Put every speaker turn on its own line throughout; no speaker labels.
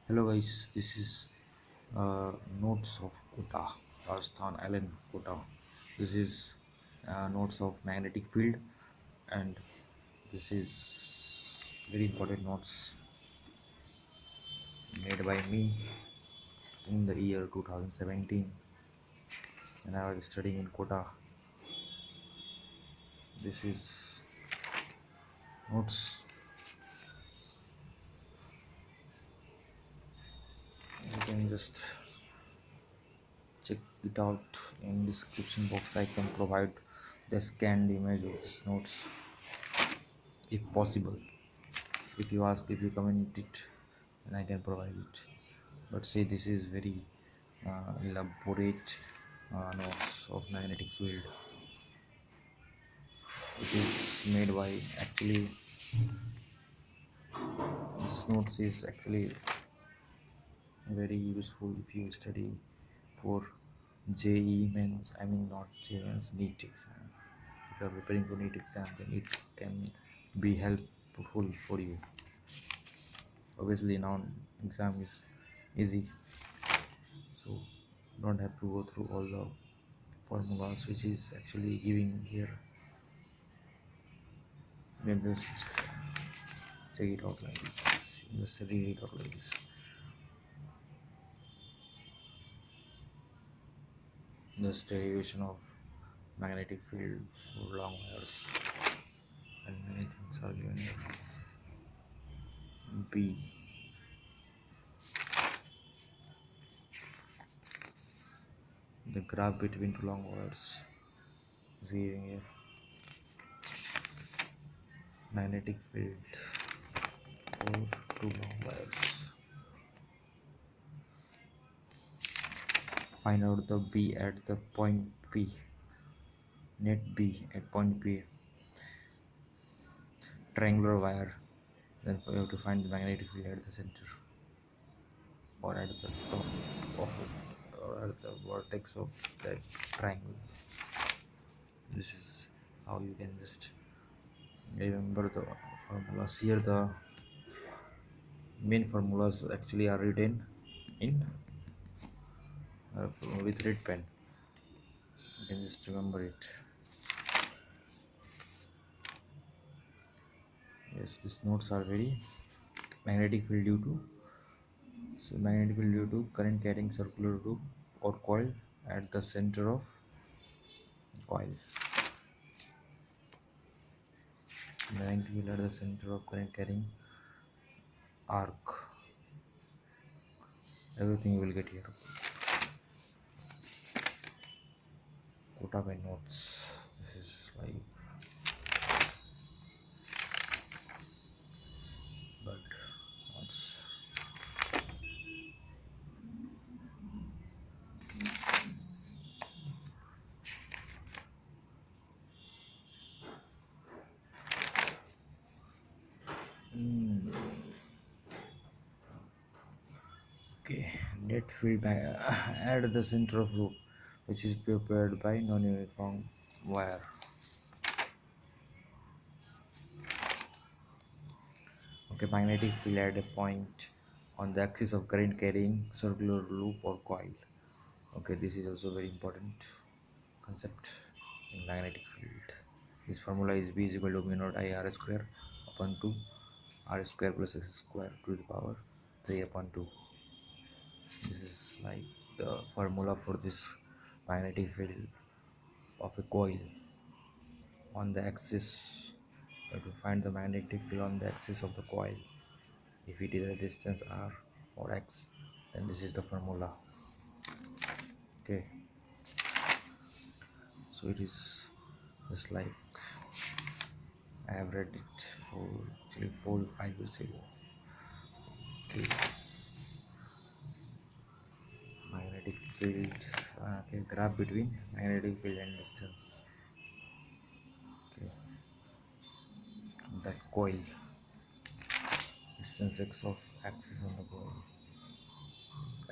Hello guys, this is notes of Kota, Rajasthan Island Kota. This is notes of magnetic field, and this is very important notes made by me in the year 2017 when I was studying in Kota. This is notes. You can just check it out in description box. I can provide the scanned image of these notes if possible. If you ask, if you comment it, then I can provide it. But see, this is very elaborate notes of magnetic field. It is made by, actually this notes is actually very useful if you study for JE means, I mean not JE means, NEET exam. If you are preparing for NEET exam, then it can be helpful for you. Obviously now exam is easy, so don't have to go through all the formulas which is actually giving here. You can just check it out like this. Just read it out like this. Just derivation of magnetic field for long wires, and many things are given here. B, the graph between two long wires is giving a magnetic field for two long wires. Find out the B at the point P, net B at point P, triangular wire. Then you have to find the magnetic field at the center or at the top of it, or at the vertex of that triangle. This is how you can just remember the formulas. Here the main formulas actually are written in with red pen. You can just remember it. Yes, these notes are very magnetic field due to, so magnetic field due to current carrying circular loop or coil at the center of coil. Magnetic field at the center of current carrying arc. Everything you will get here. Kota by notes. This is like but notes. Okay, net field by at the center of loop, which is prepared by non-uniform wire. Okay, magnetic field at a point on the axis of current carrying circular loop or coil. Okay, this is also very important concept in magnetic field. This formula is B is equal to mu naught I r square upon 2 r square plus x square to the power 3 upon 2. This is like the formula for this magnetic field of a coil on the axis. You have to find the magnetic field on the axis of the coil. If it is a distance r or x, then this is the formula. Okay, so it is just like I have read it for actually 4 5 years ago. Okay, magnetic field. Okay, graph between magnetic field and distance. Okay, that coil, distance x of axis on the coil,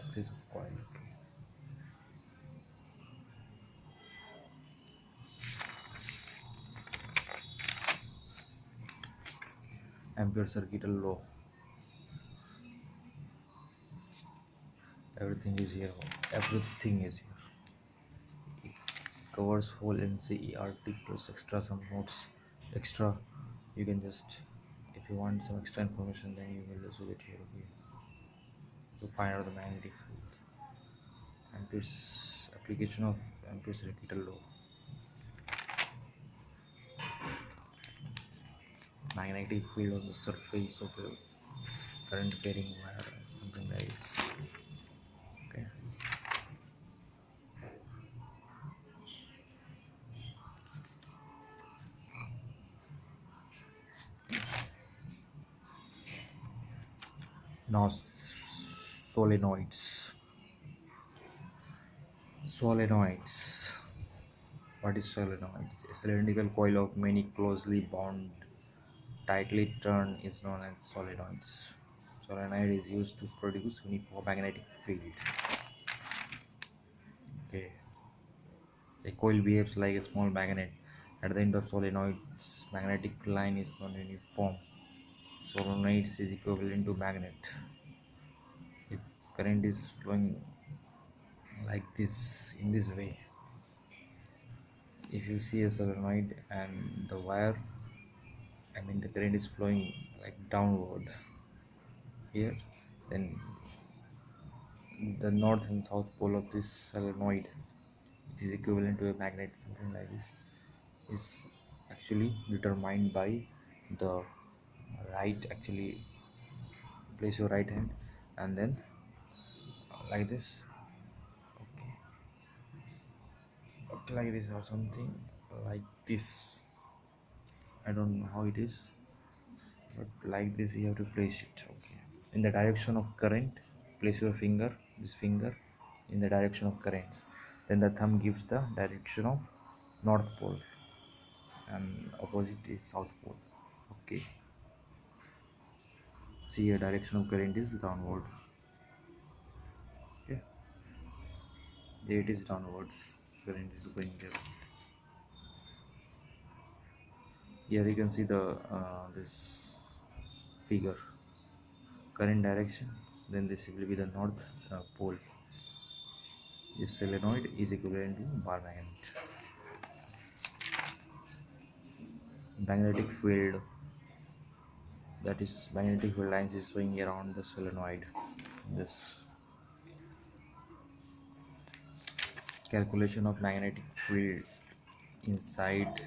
axis of coil. Okay. Ampere circuital law. Everything is here. Everything is here. It covers whole NCERT plus extra some notes. Extra, you can just, if you want some extra information, then you will also get here. Okay, to find out the magnetic field. Ampere's application of Ampere's electrical law. Magnetic field on the surface of a current carrying wire, something like this. Okay. Now solenoids. Solenoids. What is solenoids? A cylindrical coil of many closely bound, tightly turned is known as solenoids. Solenoid is used to produce uniform magnetic field. Okay. A coil behaves like a small magnet. At the end of solenoid's magnetic line is non-uniform. Solenoids is equivalent to magnet. If current is flowing like this, in this way, if you see a solenoid and the wire, I mean the current is flowing like downward here, then the north and south pole of this solenoid, which is equivalent to a magnet, something like this, is actually determined by the right. Actually, place your right hand and then like this. Okay, okay, like this or something like this. I don't know how it is, but like this you have to place it. Okay, in the direction of current, place your finger, this finger, in the direction of currents, then the thumb gives the direction of north pole and opposite is south pole. Okay, see your direction of current is downward. Okay, there it is downwards, current is going there. Here you can see the this figure, current direction, then this will be the north pole. This solenoid is equivalent to bar magnet. Magnetic field, that is magnetic field lines is showing around the solenoid. This calculation of magnetic field inside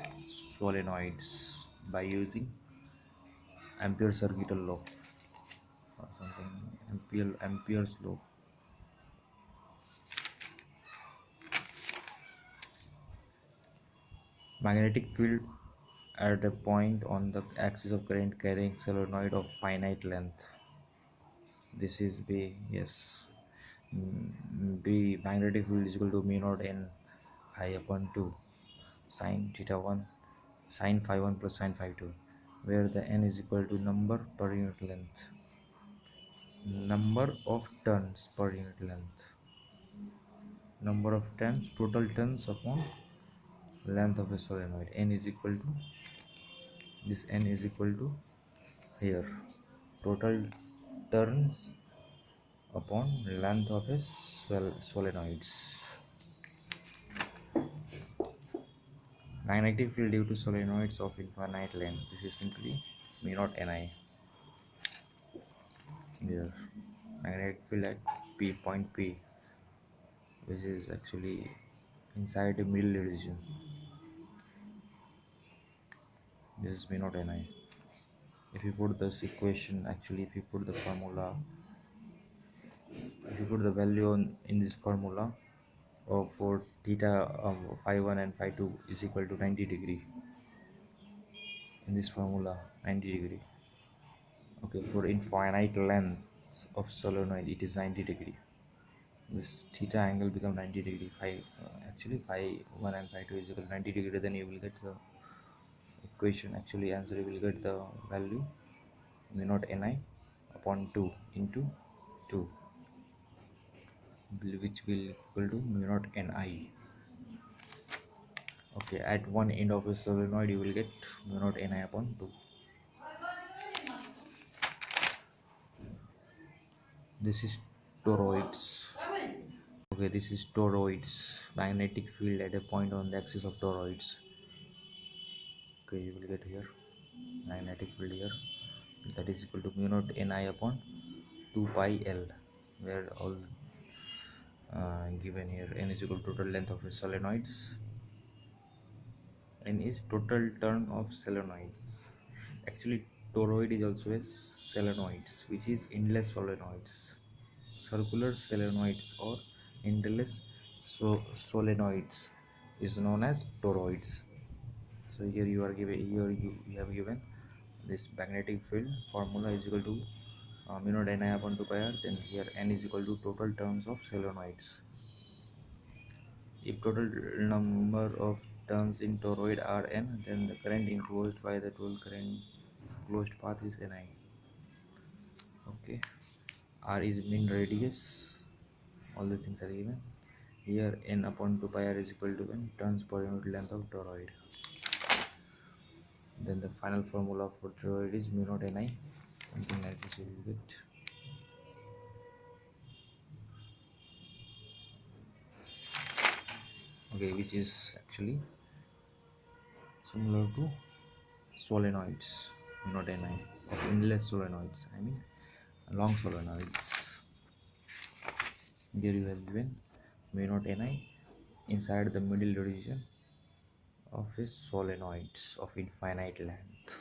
solenoids by using Ampere's circuital law or something, Ampere's law. Magnetic field at a point on the axis of current carrying solenoid of finite length. This is B. Yes. B magnetic field is equal to mu naught n I upon 2 sine theta 1 sine phi 1 plus sine phi 2, where the n is equal to number per unit length, number of turns per unit length, number of turns, total turns upon length of a solenoid. N is equal to, this n is equal to here total turns upon length of a solenoids. Magnetic field due to solenoids of infinite length, this is simply mu naught ni. Here magnetic field at P point P, which is actually inside the middle region, this is mu naught ni. If you put this equation, actually if you put the formula, if you put the value in this formula for theta phi 1 and phi 2 is equal to 90 degree, in this formula 90 degree. Okay, for infinite length of solenoid it is 90 degree. This theta angle become 90 degree. Actually phi 1 and phi 2 is equal to 90 degree, then you will get the equation, actually answer, you will get the value mu naught ni upon 2 into 2, which will equal to mu naught ni. Okay, at one end of a solenoid you will get mu naught ni upon 2. This is toroids. Okay, this is toroids, magnetic field at a point on the axis of toroids. Okay, you will get here magnetic field here, that is equal to mu naught ni upon 2 pi l, where all given here n is equal to total length of a solenoids, n is total turn of solenoids. Actually, toroid is also a solenoids, which is endless solenoids. Circular solenoids or endless solenoids is known as toroids. So here you are given, you have given this magnetic field formula is equal to mu naught ni upon 2 pi r, then here n is equal to total turns of solenoids. If total number of turns in toroid are n, then the current enclosed by the total current closed path is ni. Okay, r is mean radius, all the things are given here. N upon 2 pi r is equal to n turns per unit length of toroid. Then the final formula for toroid is mu naught ni, something like this you will get. Okay, which is actually similar to solenoids, mu naught ni of endless solenoids, I mean long solenoids. Here you have given mu naught ni inside the middle region of a solenoids of infinite length,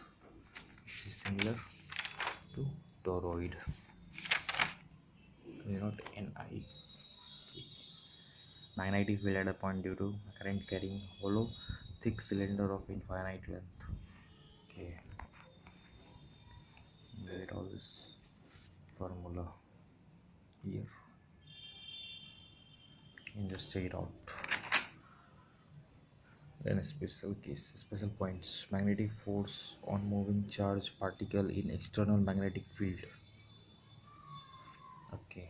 which is similar to toroid, mu naught ni. Magnetic field at a point due to current carrying hollow thick cylinder of infinite length. Okay, get all this formula here and just check it out. Then a special case, special points: magnetic force on moving charge particle in external magnetic field. Okay,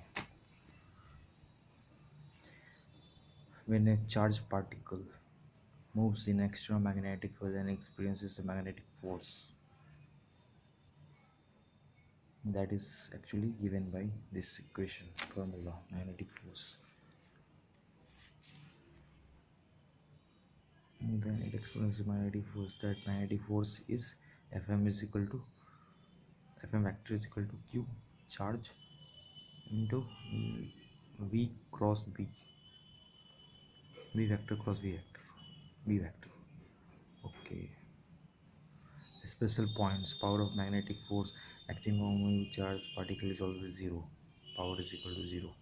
when a charged particle moves in external magnetic field and experiences a magnetic force, that is actually given by this equation formula, magnetic force. And then it experiences magnetic force. That magnetic force is Fm is equal to Fm vector is equal to Q charge into V cross B, V vector cross V vector, B vector. Okay, special points: power of magnetic force acting on moving charge particle is always 0. Power is equal to 0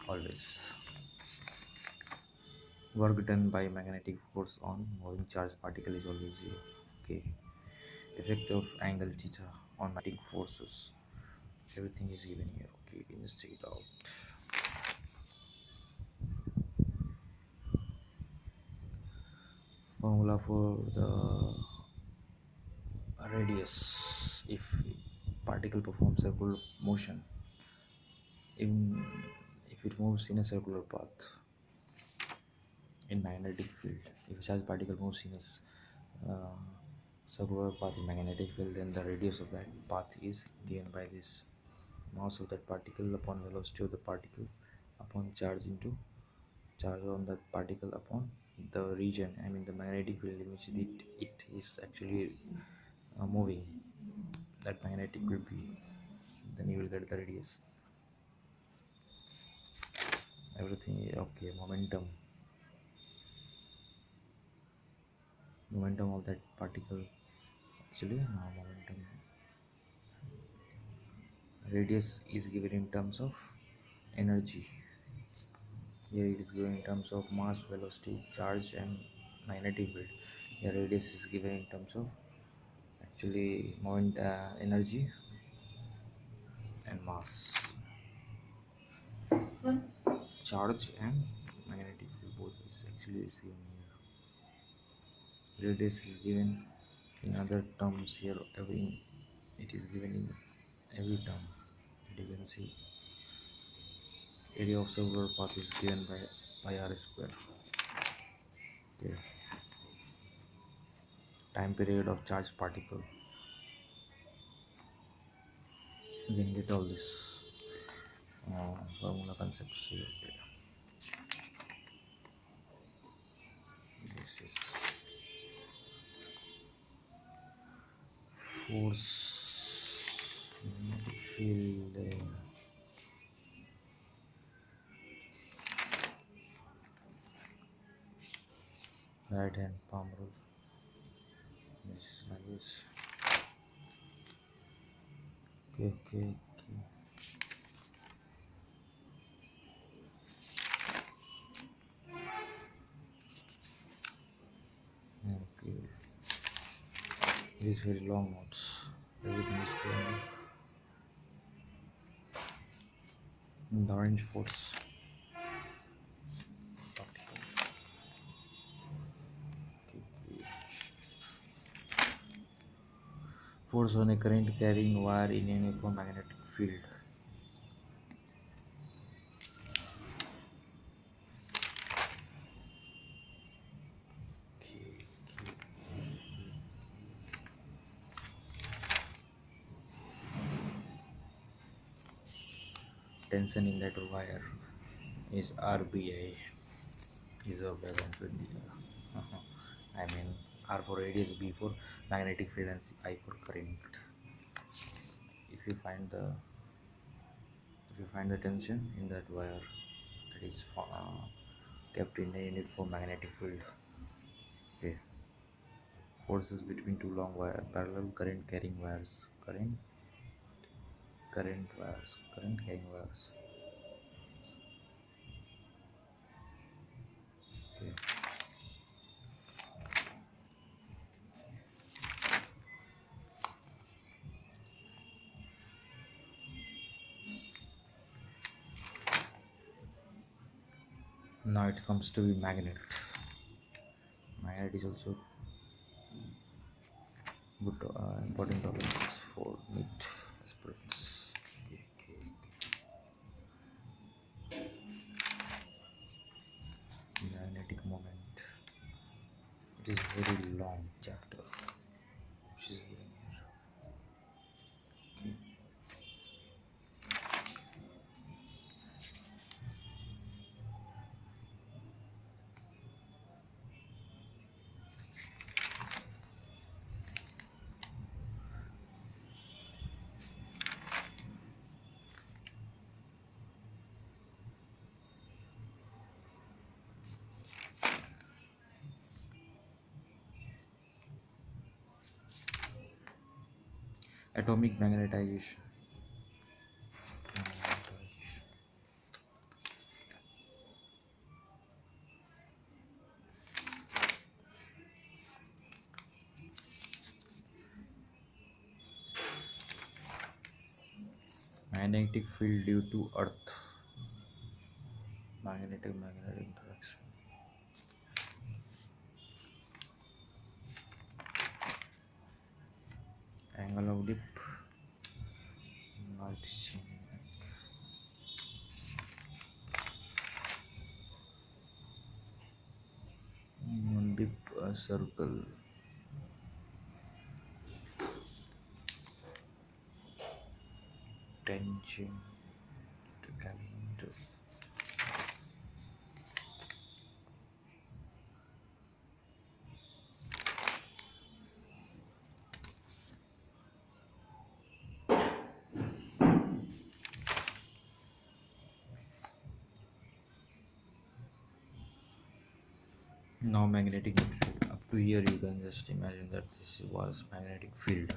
always. Work done by magnetic force on moving charge particle is always 0. Okay, effect of angle theta on magnetic forces, everything is given here. Okay, you can just check it out. Formula for the radius: if particle performs circular motion, in if it moves in a circular path in magnetic field, if a charged particle moves in a circular path in magnetic field, then the radius of that path is given by this mass of that particle upon velocity of the particle upon charge into charge on that particle upon the region, I mean the magnetic field in which it is actually moving, that magnetic will be, then you will get the radius. Everything okay. Momentum of that particle, actually momentum, radius is given in terms of energy. Here it is given in terms of mass, velocity, charge and magnetic field. Here radius is given in terms of actually moment, energy and mass, charge and magnetic field, both is actually is given here. Radius is given in other terms here, every it is given in every term. You can see area of circular path is given by pi r square. Okay, time period of charged particle, you can get all this formula concepts here. Okay. This is force magnetic field. Right hand palm rule. This is like this. Okay, okay, okay. Okay. It is very long notes. Everything is going in the orange force. Okay, okay. Force on a current carrying wire in a uniform magnetic field. Okay, okay. Tension in that wire is RBI, is of balance with I mean R for radius, B for magnetic field, and I for current. If you find the tension in that wire, that is kept in a unit for magnetic field. Okay. Forces between two long wire parallel current carrying wires. Current carrying wires. Okay. Now it comes to be magnet. Magnet is also good important topics for NEET aspirants. Okay, okay, okay. Magnetic moment. It is very long chapter which is given here. Okay. Atomic magnetization. Magnetic field due to Earth. Magnetic interaction. Angle of dip. Light chain. Dip a circle. Tangent to calendar. Now magnetic field. Up to here you can just imagine that this was magnetic field.